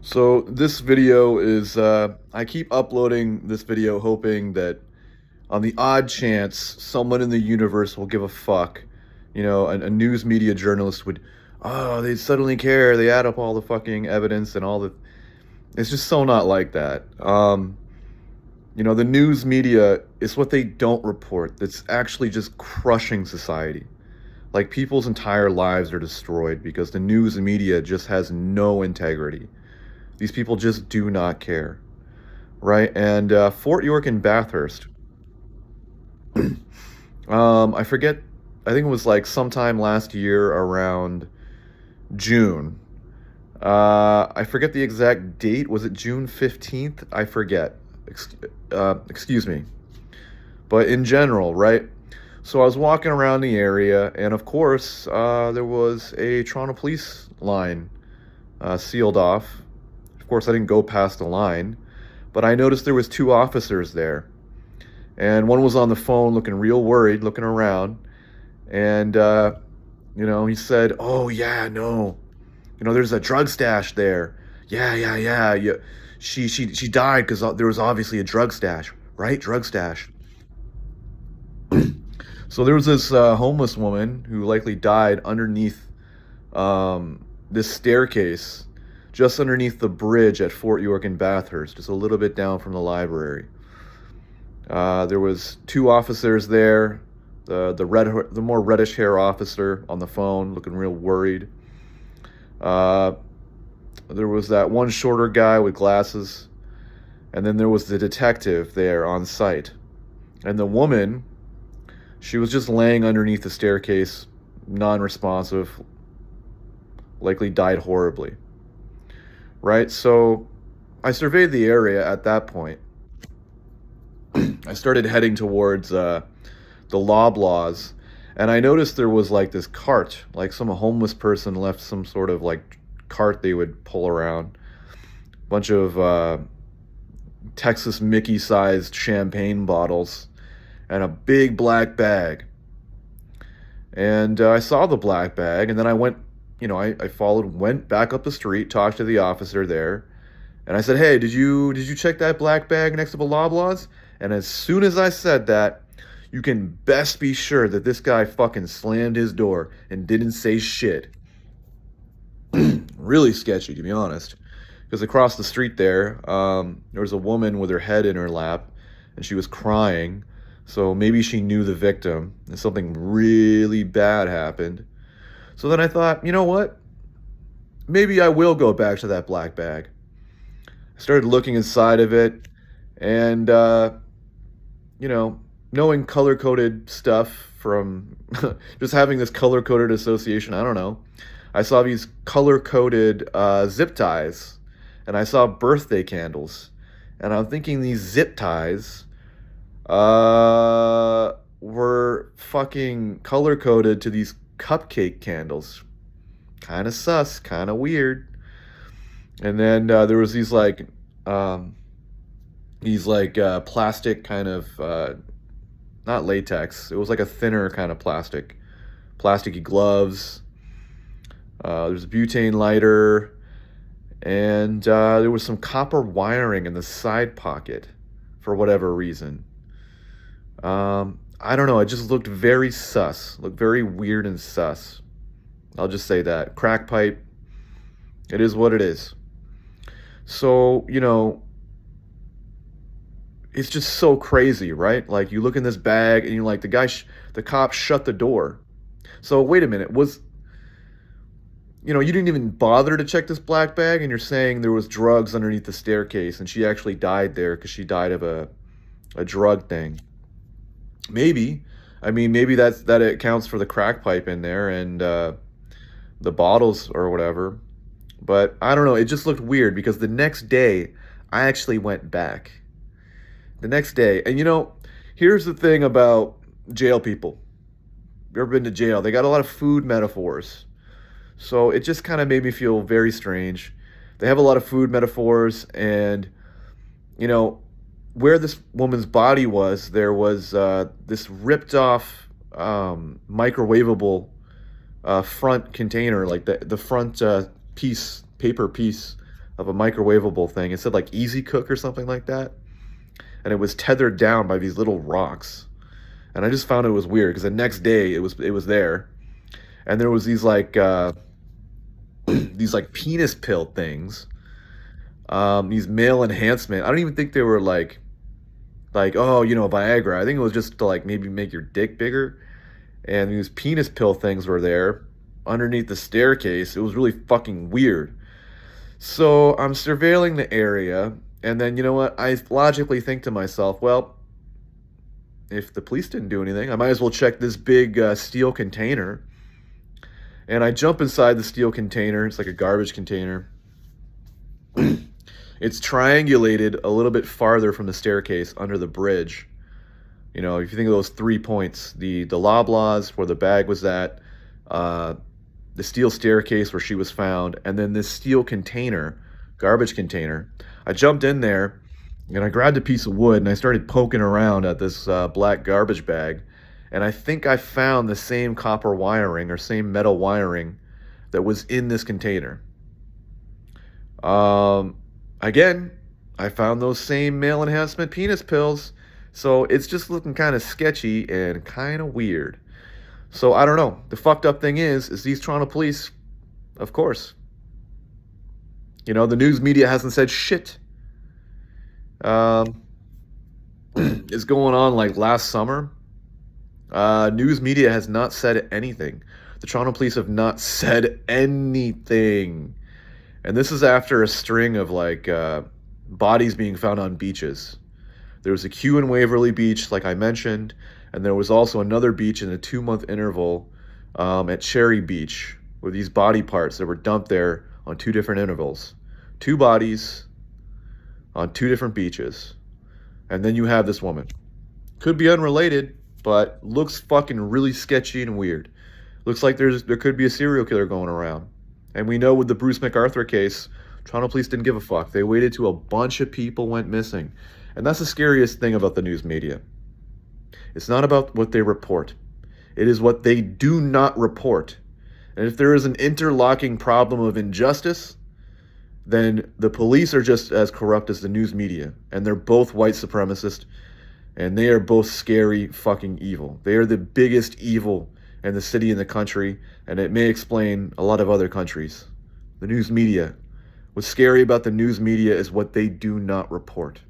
So this video is, I keep uploading this video hoping that on the odd chance someone in the universe will give a fuck. A news media journalist would, oh, they suddenly care. They add up all the fucking evidence and all the, it's just so not like that. The news media is what they don't report that's actually just crushing society. Like people's entire lives are destroyed because the news media just has no integrity. These people just do not care, right? And Fort York and Bathurst, I forget, I think it was like sometime last year around June. I forget the exact date. Was it June 15th? I forget. Excuse me. But in general, right? So I was walking around the area, and of course, there was a Toronto police line sealed off. Of course, I didn't go past the line, but I noticed there was two officers there, and one was on the phone, looking real worried, looking around, and he said, "Oh yeah, no, there's a drug stash there. Yeah. She died because there was obviously a drug stash, right? Drug stash." So there was this homeless woman who likely died underneath this staircase, just underneath the bridge at Fort York and Bathurst, just a little bit down from the library. There was two officers there. The more reddish hair officer on the phone, looking real worried. There was that one shorter guy with glasses, and then there was the detective there on site. And the woman, she was just laying underneath the staircase, non-responsive, likely died horribly. Right? So I surveyed the area at that point. I started heading towards the Loblaws, and I noticed there was like this cart, like some homeless person left some sort of like cart they would pull around. Bunch of Texas Mickey sized champagne bottles and a big black bag. And I saw the black bag, and then I went, I followed, went back up the street, talked to the officer there, and I said, "Hey, did you check that black bag next to the Loblaws?" And as soon as I said that, you can best be sure that this guy fucking slammed his door and didn't say shit. Really sketchy, to be honest. Because across the street there was a woman with her head in her lap, and she was crying. So maybe she knew the victim, and something really bad happened. So then I thought, you know what? Maybe I will go back to that black bag. I started looking inside of it, and, knowing color-coded stuff from just having this color-coded association, I don't know. I saw these color-coded zip ties, and I saw birthday candles. And I'm thinking these zip ties were fucking color-coded to these cupcake candles. Kind of sus, kind of weird. And then there was these plastic kind of not latex. It was like a thinner kind of plasticky gloves. There's a butane lighter, and there was some copper wiring in the side pocket for whatever reason. I don't know. It just looked very sus. Looked very weird and sus. I'll just say that. Crack pipe. It is what it is. So, it's just so crazy, right? Like, you look in this bag and you're like, the cop shut the door. So, wait a minute. You didn't even bother to check this black bag, and you're saying there was drugs underneath the staircase, and she actually died there because she died of a drug thing. Maybe. I mean, maybe that it accounts for the crack pipe in there and the bottles or whatever. But I don't know. It just looked weird because the next day, I actually went back. The next day. And here's the thing about jail people. You ever been to jail? They got a lot of food metaphors. So it just kind of made me feel very strange. They have a lot of food metaphors, and, where this woman's body was, there was this ripped off microwavable front container, like the front paper piece of a microwavable thing. It said like Easy Cook or something like that. And it was tethered down by these little rocks. And I just found it was weird because the next day it was there. And there was these like these like penis pill things. These male enhancement. I don't even think they were like, oh, Viagra. I think it was just to like maybe make your dick bigger. And these penis pill things were there underneath the staircase. It was really fucking weird. So I'm surveilling the area, and then you know what? I logically think to myself, well, if the police didn't do anything, I might as well check this big steel container. And I jump inside the steel container. It's like a garbage container. It's triangulated a little bit farther from the staircase under the bridge. If you think of those 3 points, the Loblaws where the bag was at, the steel staircase where she was found, and then this steel container, garbage container. I jumped in there and I grabbed a piece of wood and I started poking around at this black garbage bag. And I think I found the same copper wiring or same metal wiring that was in this container. Again, I found those same male enhancement penis pills. So it's just looking kind of sketchy and kind of weird. So I don't know. The fucked up thing is these Toronto police, of course. The news media hasn't said shit. It's going on like last summer. News media has not said anything. The Toronto police have not said anything. And this is after a string of like bodies being found on beaches. There was a queue in Waverly Beach, like I mentioned, and there was also another beach in a 2-month interval at Cherry Beach with these body parts that were dumped there on 2 different intervals. 2 bodies on 2 different beaches. And then you have this woman. Could be unrelated, but looks fucking really sketchy and weird. Looks like there could be a serial killer going around. And we know with the Bruce MacArthur case, Toronto police didn't give a fuck. They waited till a bunch of people went missing. And that's the scariest thing about the news media. It's not about what they report. It is what they do not report. And if there is an interlocking problem of injustice, then the police are just as corrupt as the news media. And they're both white supremacist. And they are both scary fucking evil. They are the biggest evil in the city and the country. And it may explain a lot of other countries. The news media. What's scary about the news media is what they do not report.